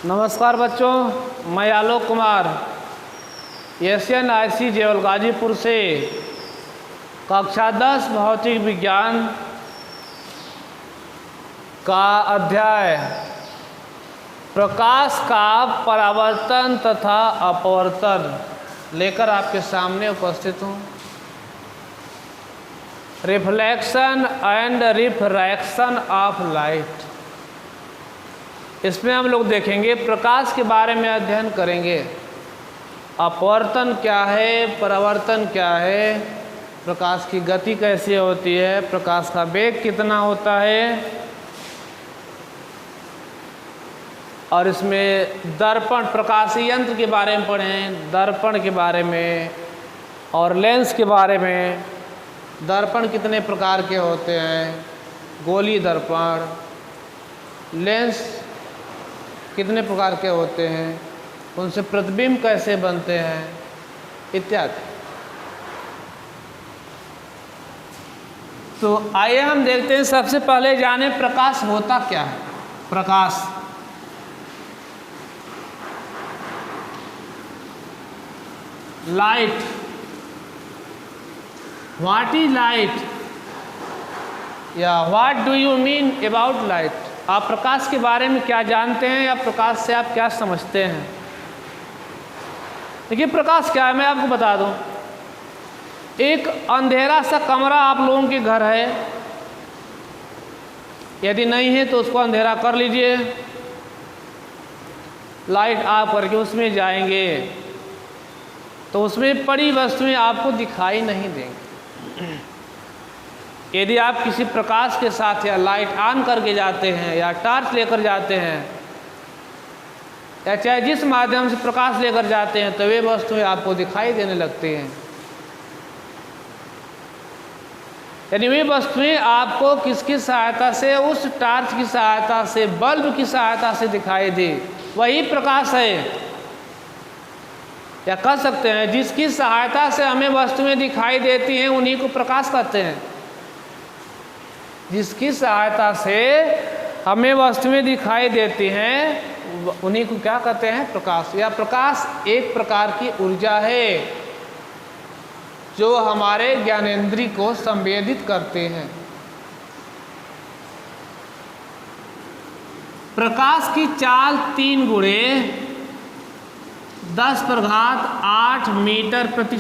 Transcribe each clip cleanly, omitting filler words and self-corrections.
नमस्कार बच्चों, मैं आलोक कुमार एशियन आईसी जेवल गाजीपुर से कक्षा 10 भौतिक विज्ञान का अध्याय प्रकाश का परावर्तन तथा अपवर्तन लेकर आपके सामने उपस्थित हूँ। Reflection and refraction of light, इसमें हम लोग देखेंगे प्रकाश के बारे में अध्ययन करेंगे। अपवर्तन क्या है, परावर्तन क्या है, प्रकाश की गति कैसे होती है, प्रकाश का वेग कितना होता है, और इसमें दर्पण प्रकाशीय यंत्र के बारे में पढ़ें, दर्पण के बारे में और लेंस के बारे में। दर्पण कितने प्रकार के होते हैं, गोलीय दर्पण, लेंस कितने प्रकार के होते हैं, उनसे प्रतिबिंब कैसे बनते हैं, इत्यादि। तो आइए हम देखते हैं, सबसे पहले जाने प्रकाश होता क्या है। प्रकाश लाइट, व्हाट इज लाइट या what do you mean about light. आप प्रकाश के बारे में क्या जानते हैं या प्रकाश से आप क्या समझते हैं। देखिए प्रकाश क्या है, मैं आपको बता दूं। एक अंधेरा सा कमरा आप लोगों के घर है, यदि नहीं है तो उसको अंधेरा कर लीजिए, लाइट ऑफ करके उसमें जाएंगे तो उसमें पड़ी वस्तुएं आपको दिखाई नहीं देंगी। यदि आप किसी प्रकाश के साथ या लाइट ऑन करके जाते हैं या टॉर्च लेकर जाते हैं या चाहे जिस माध्यम से प्रकाश लेकर जाते हैं तो वे वस्तुएं आपको दिखाई देने लगती हैं। यानी वे वस्तुएं आपको किसकी सहायता से, उस टॉर्च की सहायता से, बल्ब की सहायता से दिखाई दे, वही प्रकाश है। या कह सकते हैं जिसकी सहायता से हमें वस्तुएं दिखाई देती हैं उन्हीं को प्रकाश कहते हैं। जिसकी सहायता से हमें वस्तुएं दिखाई देती हैं उन्हीं को क्या कहते हैं, प्रकाश। या प्रकाश एक प्रकार की ऊर्जा है जो हमारे ज्ञानेंद्रिय को संवेदित करते हैं। प्रकाश की चाल 3 गुणे 10⁸ मीटर प्रति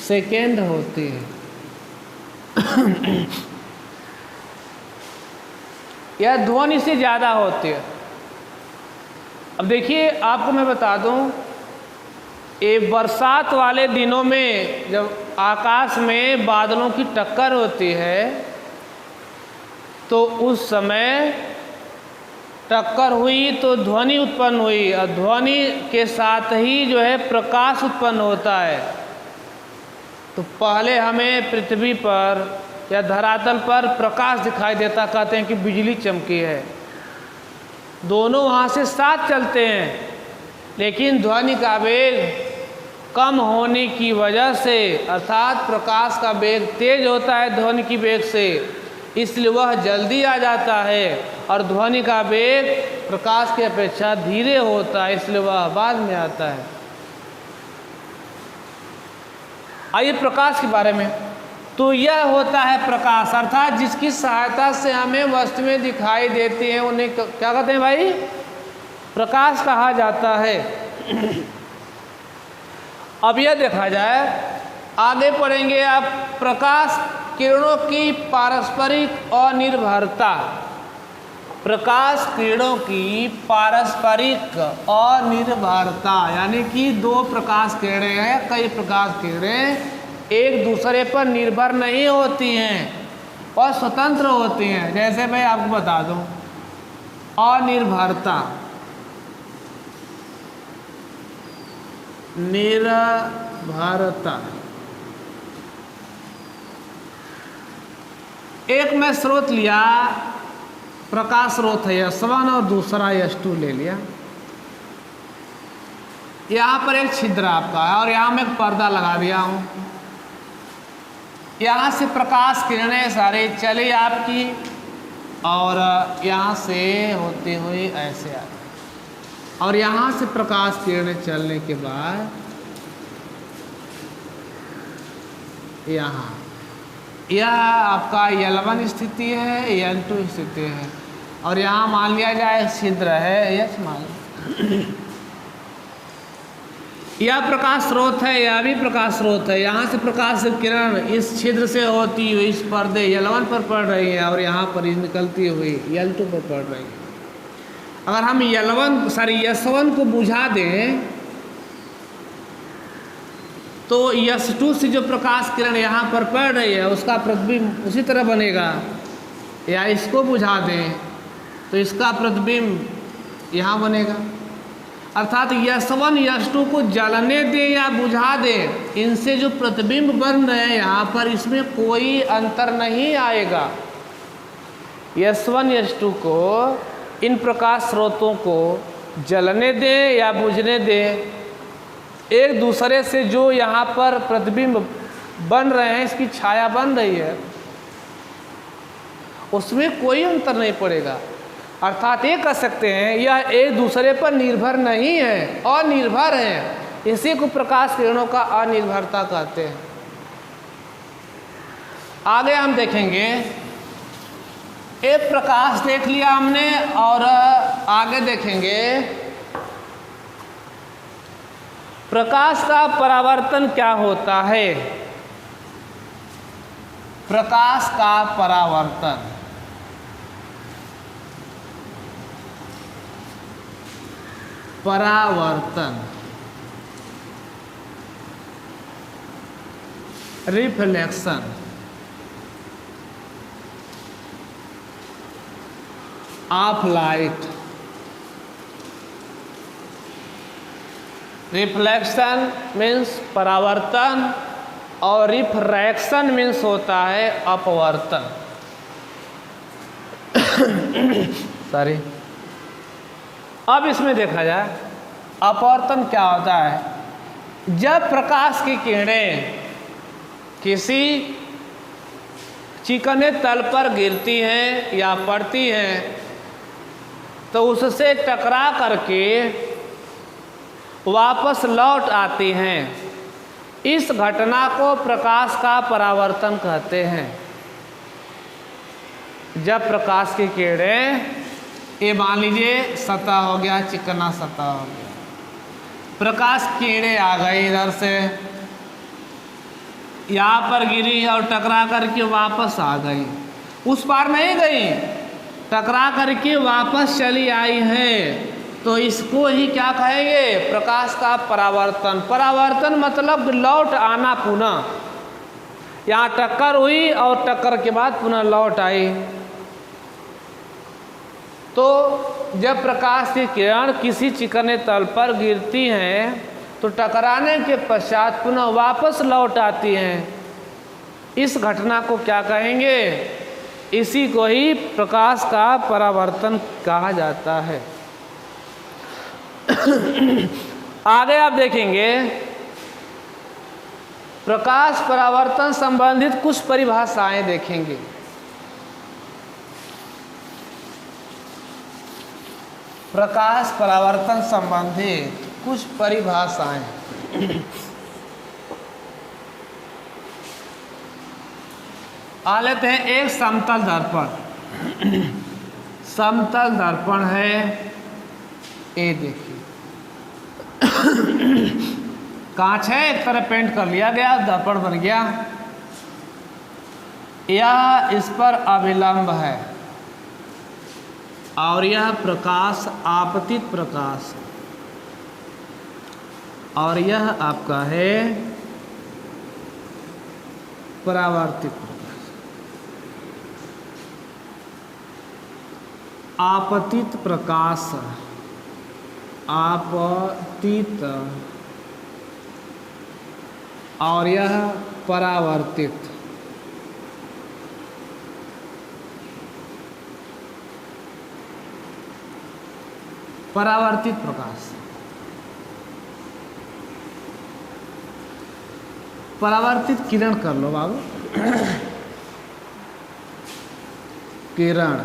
सेकेंड होती है। यह ध्वनि से ज़्यादा होती है। अब देखिए आपको मैं बता दूं, ये बरसात वाले दिनों में जब आकाश में बादलों की टक्कर होती है तो उस समय टक्कर हुई तो ध्वनि उत्पन्न हुई, और ध्वनि के साथ ही जो है प्रकाश उत्पन्न होता है। तो पहले हमें पृथ्वी पर या धरातल पर प्रकाश दिखाई देता, कहते हैं कि बिजली चमकी है। दोनों वहाँ से साथ चलते हैं, लेकिन ध्वनि का वेग कम होने की वजह से, अर्थात प्रकाश का वेग तेज होता है ध्वनि की वेग से, इसलिए वह जल्दी आ जाता है, और ध्वनि का वेग प्रकाश की अपेक्षा धीरे होता है, इसलिए वह बाद में आता है। आइए प्रकाश के बारे में। तो यह होता है प्रकाश, अर्थात जिसकी सहायता से हमें वस्तुएं दिखाई देती हैं उन्हें क्या कहते हैं भाई, प्रकाश कहा जाता है। अब यह देखा जाए, आगे पढ़ेंगे आप प्रकाश किरणों की पारस्परिक अनिर्भरता। प्रकाश किरणों की पारस्परिक अनिर्भरता, यानी कि 2 प्रकाश किरणें हैं, कई प्रकाश किरणें एक दूसरे पर निर्भर नहीं होती हैं और स्वतंत्र होती हैं। जैसे मैं आपको बता दूं, अनिर्भरता, निर्भरता। एक मैं स्रोत लिया, प्रकाश स्रोत है S1 और दूसरा S2 ले लिया। यहाँ पर एक छिद्र आपका है और यहाँ मैं एक पर्दा लगा दिया हूँ। यहाँ से प्रकाश किरणें सारे चली आपकी और यहाँ से होते हुए ऐसे आ, और यहाँ से प्रकाश किरणें चलने के बाद यहाँ, यह आपका L1 स्थिति है, L2 स्थिति है, और यहाँ मान लिया जाए छिद्र है, यस मान यह प्रकाश स्रोत है, यह भी प्रकाश स्रोत है। यहाँ से प्रकाश किरण इस छिद्र से होती हुई इस पर्दे L1 पर पड़ रही है और यहाँ पर निकलती हुई L2 पर पड़ रही है। अगर हम S1 को बुझा दें तो S2 से जो प्रकाश किरण यहाँ पर पड़ रही है उसका प्रतिबिंब उसी तरह बनेगा, या इसको बुझा दें तो इसका प्रतिबिंब यहाँ बनेगा। अर्थात S1 S2 को जलने दें या बुझा दें, इनसे जो प्रतिबिंब बन रहे हैं यहाँ पर, इसमें कोई अंतर नहीं आएगा। S1 S2 को, इन प्रकाश स्रोतों को जलने दें या बुझने दें, एक दूसरे से जो यहाँ पर प्रतिबिंब बन रहे हैं, इसकी छाया बन रही है, उसमें कोई अंतर नहीं पड़ेगा। अर्थात ये कह सकते हैं यह एक दूसरे पर निर्भर नहीं है, अनिर्भर है। इसी को प्रकाश किरणों का अनिर्भरता कहते हैं। आगे हम देखेंगे, एक प्रकाश देख लिया हमने और आगे देखेंगे प्रकाश का परावर्तन क्या होता है। प्रकाश का परावर्तन, reflection, of light. Reflection means परावर्तन और रिफ्रैक्शन मीन्स होता है अपवर्तन। सॉरी, अब इसमें देखा जाए अपवर्तन क्या होता है। जब प्रकाश की किरणें किसी चिकने तल पर गिरती हैं या पड़ती हैं तो उससे टकरा करके वापस लौट आती हैं। इस घटना को प्रकाश का परावर्तन कहते हैं। जब प्रकाश की किरणें, ये मान लीजिए सतह हो गया, चिकना सतह हो गया, प्रकाश की किरणें आ गई इधर से, यहाँ पर गिरी और टकरा करके वापस आ गई, उस पार नहीं गई, टकरा करके वापस चली आई है, तो इसको ही क्या कहेंगे, प्रकाश का परावर्तन। परावर्तन मतलब लौट आना पुनः, यहाँ टक्कर हुई और टक्कर के बाद पुनः लौट आई। तो जब प्रकाश की किरण किसी चिकने तल पर गिरती हैं तो टकराने के पश्चात पुनः वापस लौट आती हैं। इस घटना को क्या कहेंगे, इसी को ही प्रकाश का परावर्तन कहा जाता है। आगे आप देखेंगे प्रकाश परावर्तन संबंधित कुछ परिभाषाएं देखेंगे। प्रकाश परावर्तन संबंधित कुछ परिभाषाएं। आ लेते हैं एक समतल दर्पण। समतल दर्पण है, ये देखिए कांच है, एक तरफ पेंट कर लिया गया, दर्पण बन गया। यह इस पर अभिलंब है और यह प्रकाश आपतित प्रकाश है और यह आपका है परावर्तित प्रकाश। आपतित प्रकाश, आपतित, और यह परावर्तित। परावर्तित प्रकाश, परावर्तित किरण कर लो बाबू, किरण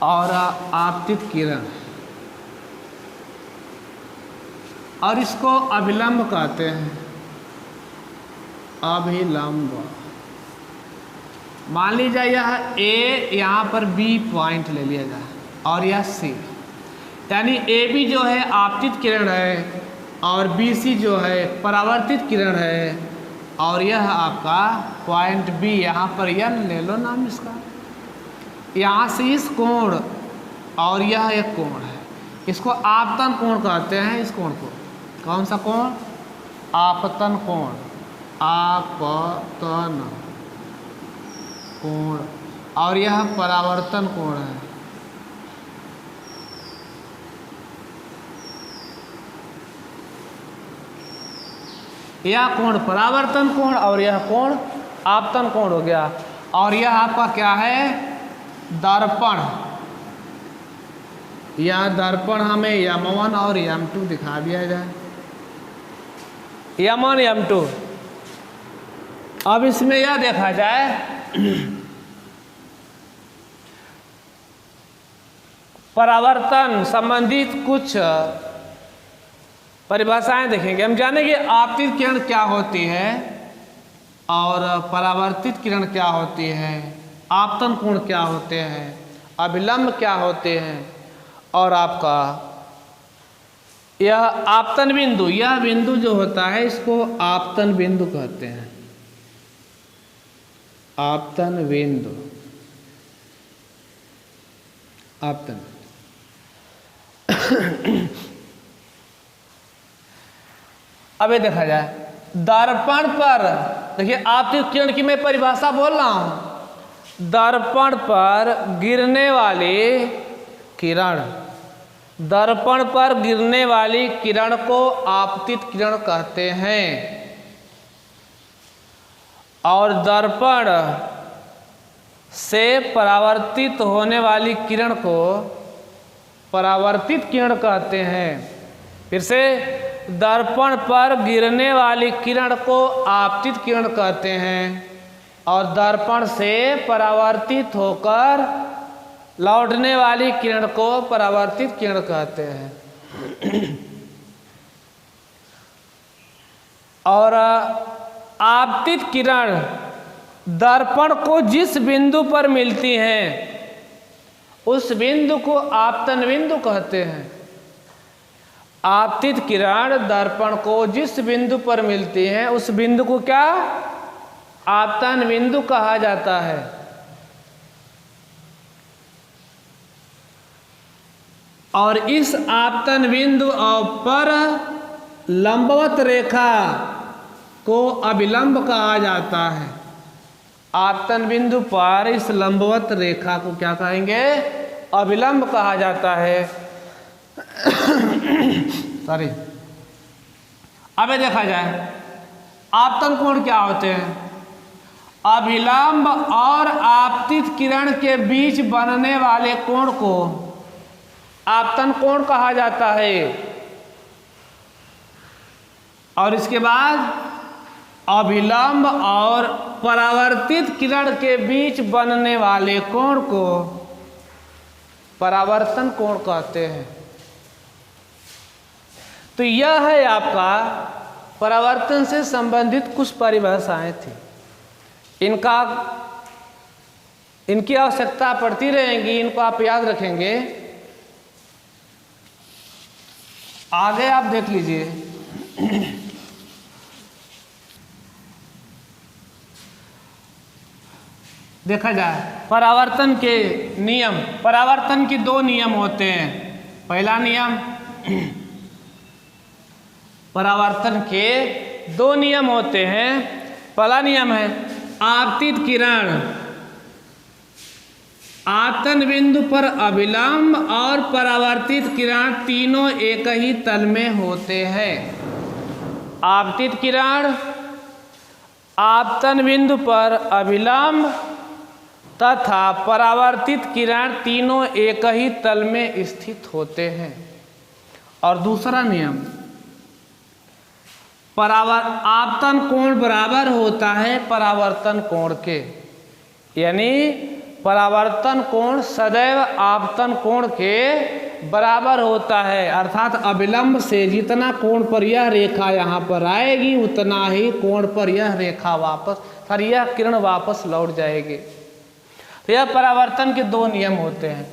और आपतित किरण, और इसको अभिलंब कहते हैं, अभिलंब। मान लीजिए यह ए, यहाँ पर बी पॉइंट ले लिया जाए और यह सी, यानी ए बी जो है आपतित किरण है और बी सी जो है परावर्तित किरण है, और यह आपका पॉइंट बी, यहाँ पर यह ले लो नाम इसका। यहाँ से इस कोण और यह एक कोण है, इसको आपतन कोण कहते हैं। इस कोण को कौन सा कोण? आपतन कोण, आपतन कोण, और यह परावर्तन कोण है। यह कोण परावर्तन कोण और यह कोण आपतन कोण हो गया। और यह आपका क्या है? दर्पण। यह दर्पण हमें M1 और M2 दिखा दिया जाए, M1 M2। अब इसमें यह देखा जाए परावर्तन संबंधित कुछ परिभाषाएं देखेंगे। हम जानेंगे आपतित किरण क्या होती है और परावर्तित किरण क्या होती है, आपतन कोण क्या होते हैं, अभिलंब क्या होते हैं, और आपका यह आपतन बिंदु, यह बिंदु जो होता है इसको आपतन बिंदु कहते हैं, आपतन बिंदु, आपतन। अब ये देखा जाए दर्पण पर, देखिए आपतित किरण की मैं परिभाषा बोल रहा हूं। दर्पण पर गिरने वाली किरण, दर्पण पर गिरने वाली किरण को आपतित किरण कहते हैं। और दर्पण से परावर्तित होने वाली किरण को परावर्तित किरण कहते हैं। फिर से, दर्पण पर गिरने वाली किरण को आपतित किरण कहते हैं और दर्पण से परावर्तित होकर लौटने वाली किरण को परावर्तित किरण कहते हैं। और आपतित किरण दर्पण को जिस बिंदु पर मिलती हैं उस बिंदु को आपतन बिंदु कहते हैं। आपतित किरण दर्पण को जिस बिंदु पर मिलती है उस बिंदु को क्या? आपतन बिंदु कहा जाता है। और इस आपतन बिंदु पर लंबवत रेखा को अभिलंब कहा जाता है। आपतन बिंदु पर इस लंबवत रेखा को क्या कहेंगे? अभिलंब कहा जाता है। सॉरी। अब ये देखा जाए आपतन कोण क्या होते हैं। अभिलंब और आपतित किरण के बीच बनने वाले कोण को आपतन कोण कहा जाता है। और इसके बाद अभिलंब और परावर्तित किरण के बीच बनने वाले कोण को परावर्तन कोण कहते हैं। तो यह है आपका परावर्तन से संबंधित कुछ परिभाषाएं थी। इनकी आवश्यकता पड़ती रहेगी, इनको आप याद रखेंगे। आगे आप देख लीजिए। देखा जाए परावर्तन के नियम, परावर्तन के दो नियम होते हैं। पहला नियम, परावर्तन के दो नियम होते हैं। पहला नियम है आपतित किरण आपतन बिंदु पर अभिलंब और परावर्तित किरण तीनों एक ही तल में होते हैं। आपतित किरण आपतन बिंदु पर अभिलंब तथा परावर्तित किरण तीनों एक ही तल में स्थित होते हैं। और दूसरा नियम, आपतन कोण बराबर होता है परावर्तन कोण के, यानी परावर्तन कोण सदैव आपतन कोण के बराबर होता है, अर्थात अविलंब से जितना कोण पर यह रेखा यहाँ पर आएगी उतना ही कोण पर यह रेखा वापस, फिर यह किरण वापस लौट जाएगी। तो यह परावर्तन के दो नियम होते हैं।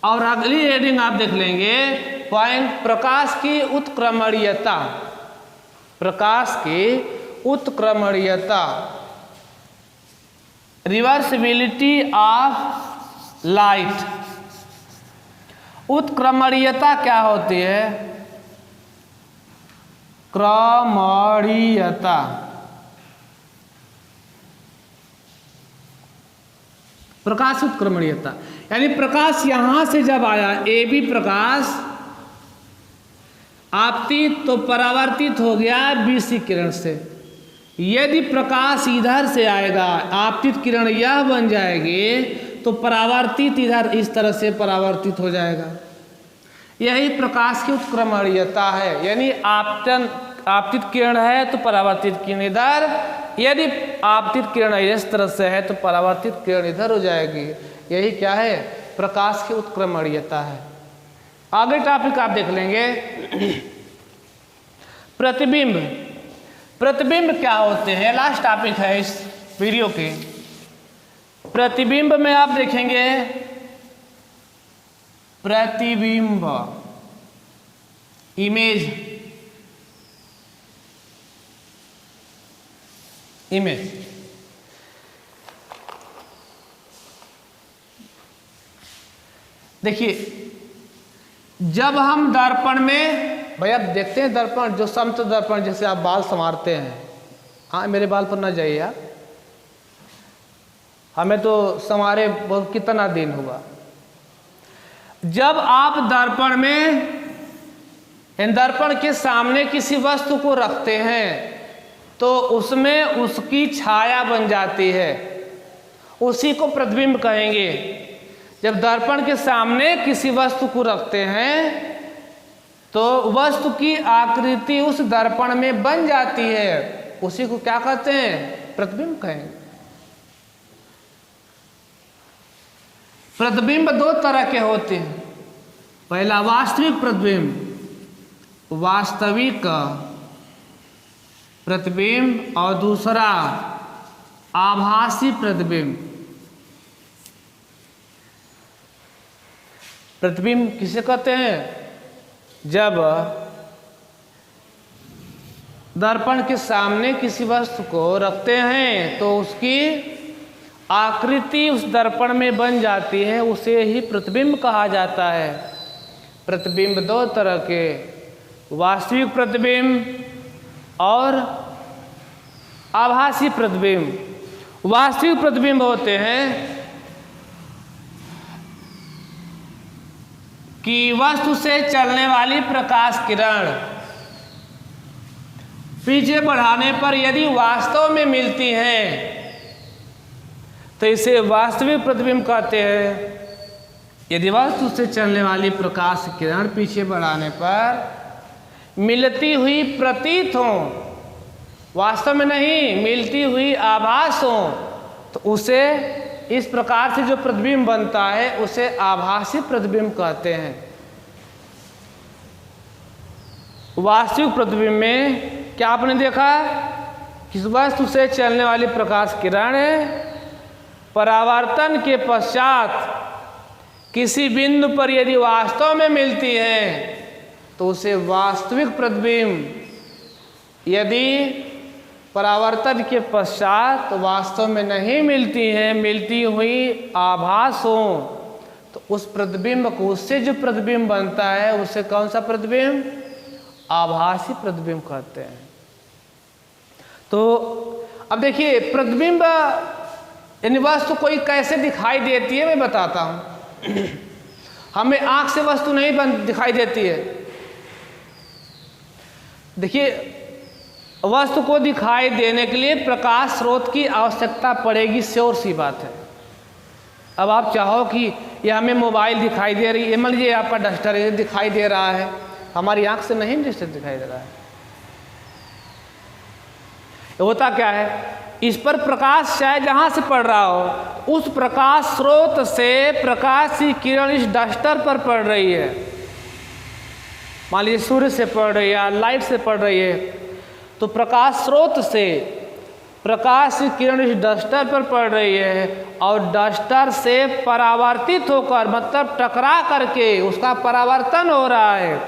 और अगली हेडिंग आप देख लेंगे पॉइंट, प्रकाश की उत्क्रमणीयता। प्रकाश की उत्क्रमणीयता, रिवर्सिबिलिटी ऑफ लाइट। उत्क्रमणीयता क्या होती है? क्रमणीयता, प्रकाश उत्क्रमणीयता यानी प्रकाश यहां से जब आया ए बी प्रकाश आपतित तो परावर्तित हो गया बीसी किरण से। यदि प्रकाश इधर से आएगा, आपतित किरण यह बन जाएगी, तो परावर्तित इधर इस तरह से परावर्तित हो जाएगा। यही प्रकाश की उत्क्रमणीयता है, यानी आपतित किरण है तो परावर्तित किरण इधर, यदि आपतित किरण इस तरह से है तो परावर्तित किरण इधर हो जाएगी। यही क्या है? प्रकाश की उत्क्रमणीयता है। आगे टॉपिक आप देख लेंगे प्रतिबिंब। प्रतिबिंब क्या होते हैं? लास्ट टॉपिक है इस वीडियो के। प्रतिबिंब में आप देखेंगे प्रतिबिंब, इमेज, इमेज। देखिए जब हम दर्पण में, भाई आप देखते हैं दर्पण, जो समतल दर्पण, जैसे आप बाल संवारते हैं, हाँ मेरे बाल पर ना जाइए आप, हमें तो संवारे बहुत कितना दिन हुआ। जब आप दर्पण में, दर्पण के सामने किसी वस्तु को रखते हैं तो उसमें उसकी छाया बन जाती है, उसी को प्रतिबिंब कहेंगे। जब दर्पण के सामने किसी वस्तु को रखते हैं तो वस्तु की आकृति उस दर्पण में बन जाती है, उसी को क्या कहते हैं? प्रतिबिंब कहेंगे। प्रतिबिंब दो तरह के होते हैं। पहला वास्तविक प्रतिबिंब, वास्तविक प्रतिबिंब, और दूसरा आभासी प्रतिबिंब। प्रतिबिंब किसे कहते हैं? जब दर्पण के सामने किसी वस्तु को रखते हैं तो उसकी आकृति उस दर्पण में बन जाती है, उसे ही प्रतिबिंब कहा जाता है। प्रतिबिंब दो तरह के, वास्तविक प्रतिबिंब और आभासी प्रतिबिंब। वास्तविक प्रतिबिंब होते हैं कि वस्तु से चलने वाली प्रकाश किरण पीछे बढ़ाने पर यदि वास्तव में मिलती है तो इसे वास्तविक प्रतिबिंब कहते हैं। यदि वस्तु से चलने वाली प्रकाश किरण पीछे बढ़ाने पर मिलती हुई प्रतीत हो, वास्तव में नहीं, मिलती हुई आभास हो, तो उसे, इस प्रकार से जो प्रतिबिंब बनता है उसे आभासी प्रतिबिंब कहते हैं। वास्तविक प्रतिबिंब में क्या आपने देखा? किस वस्तु से चलने वाली प्रकाश किरण परावर्तन के पश्चात किसी बिंदु पर यदि वास्तव में मिलती है तो उसे वास्तविक प्रतिबिंब। यदि परावर्तन के पश्चात वास्तव में नहीं मिलती है, मिलती हुई आभास हो, तो उस प्रतिबिंब को, उससे जो प्रतिबिंब बनता है उसे कौन सा प्रतिबिंब? आभासी प्रतिबिंब कहते हैं। तो अब देखिए प्रतिबिंब यानी वस्तु कोई कैसे दिखाई देती है मैं बताता हूं। हमें आंख से वस्तु नहीं दिखाई देती है। देखिए वस्तु को दिखाई देने के लिए प्रकाश स्रोत की आवश्यकता पड़ेगी, श्योर सी बात है। अब आप चाहो कि ये हमें मोबाइल दिखाई दे रही है, मान लीजिए आपका डस्टर ये दिखाई दे रहा है, हमारी आंख से नहीं डस्टर दिखाई दे रहा है। होता क्या है इस पर प्रकाश चाहे जहाँ से पड़ रहा हो, उस प्रकाश स्रोत से प्रकाश की किरण इस डस्टर पर पड़ रही है। मान लीजिए सूर्य से पड़ रही है या लाइट से पड़ रही है, तो प्रकाश स्रोत से प्रकाश की किरण इस डस्टर पर पड़ रही है और डस्टर से परावर्तित होकर, मतलब टकरा करके उसका परावर्तन हो रहा है,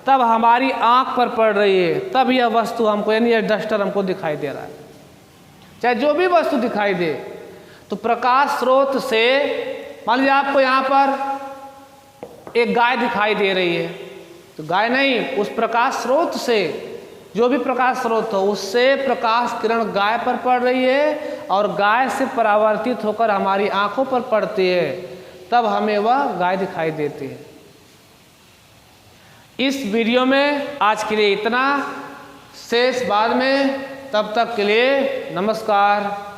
तब हमारी आँख पर पड़ रही है। तब यह वस्तु हमको, यानी यह डस्टर हमको दिखाई दे रहा है। चाहे जो भी वस्तु दिखाई दे, तो प्रकाश स्रोत से, मान लीजिए आपको यहाँ पर एक गाय दिखाई दे रही है, तो गाय नहीं, उस प्रकाश स्रोत से, जो भी प्रकाश स्रोत हो, उससे प्रकाश किरण गाय पर पड़ रही है और गाय से परावर्तित होकर हमारी आंखों पर पड़ती है, तब हमें वह गाय दिखाई देती है। इस वीडियो में आज के लिए इतना, शेष बाद में। तब तक के लिए नमस्कार।